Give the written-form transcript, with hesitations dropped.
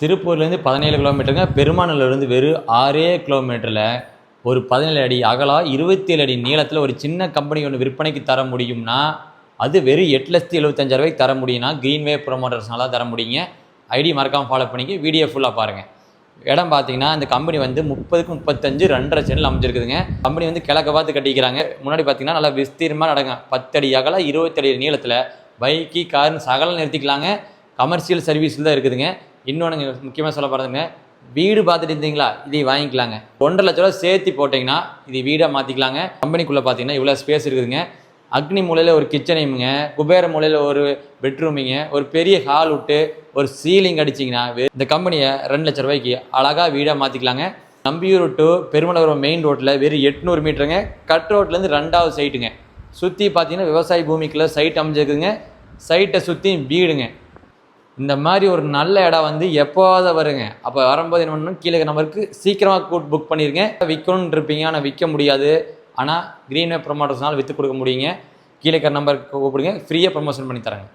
திருப்பூர்லேருந்து 17 கிலோமீட்டருங்க. பெருமாநல்லூர்லேருந்து வெறும் 6 கிலோமீட்டரில் ஒரு 17 அடி அகலம் 27 அடி நீளத்தில் ஒரு சின்ன கம்பெனி ஒன்று விற்பனைக்கு தர முடியும்னா அது வெறும் 8,75,000 தர முடியும்னா கிரீன்வே ப்ரொமோட்டர்ஸ்னால தர முடியுங்க. ஐடி மறக்காமல் ஃபாலோ பண்ணிங்க. வீடியோ ஃபுல்லாக பாருங்கள். இடம் பார்த்தீங்கன்னா இந்த கம்பெனி வந்து 30க்கு 35 2.5 சென்டில் அமைஞ்சிருக்குதுங்க. கம்பெனி வந்து கிழக்க பார்த்து கட்டிக்கிறாங்க. முன்னாடி பார்த்தீங்கன்னா நல்லா விஸ்தீர்மாக நடங்க 10 அடி அகலம் 27 அடி நீளத்தில் பைக்கு கார்னு சகலம் நிறுத்திக்கலாங்க. கமர்ஷியல் சர்வீஸில் தான் இருக்குதுங்க. இன்னொன்று முக்கியமாக சொல்ல பாருங்க, வீடு பார்த்துட்டு இருந்தீங்களா இதை வாங்கிக்கலாங்க. 1.5 லட்ச ரூபா சேர்த்து போட்டிங்கன்னா இது வீடாக மாற்றிக்கலாங்க. கம்பெனிக்குள்ளே பார்த்தீங்கன்னா இவ்வளோ ஸ்பேஸ் இருக்குதுங்க. அக்னி மூலையில் ஒரு கிச்சனையுங்க, குபேர மூலையில் ஒரு பெட்ரூமிங்க, ஒரு பெரிய ஹால் விட்டு ஒரு சீலிங் அடிச்சிங்கன்னா இந்த கம்பெனியை 2 லட்ச ரூபாய்க்கு அழகாக வீடாக மாற்றிக்கலாங்க. நம்பியூர் டு பெருமளவரம் மெயின் ரோட்டில் வெறும் 800 மீட்டருங்க. கட் ரோட்லேருந்து 2வது சைட்டுங்க. சுற்றி பார்த்தீங்கன்னா விவசாய பூமிக்குள்ளே சைட் அமைஞ்சிருக்குதுங்க. சைட்டை சுற்றி வீடுங்க. இந்த மாதிரி ஒரு நல்ல இடம் வந்து எப்போவாத வருங்க. அப்போ வரும்போது என்ன பண்ணணும், கீழே நம்பருக்கு சீக்கிரமாக புக் பண்ணிடுங்க. விற்கணுன்னு இருப்பீங்க, ஆனால் விற்க முடியாது. ஆனால் கிரீன்வே ப்ரொமோட்டர்ஸ்னால் விற்று கொடுக்க முடியுங்க. கீழே நம்பருக்கு கூப்பிடுங்க, ஃப்ரீயாக ப்ரொமோஷன் பண்ணி தராங்க.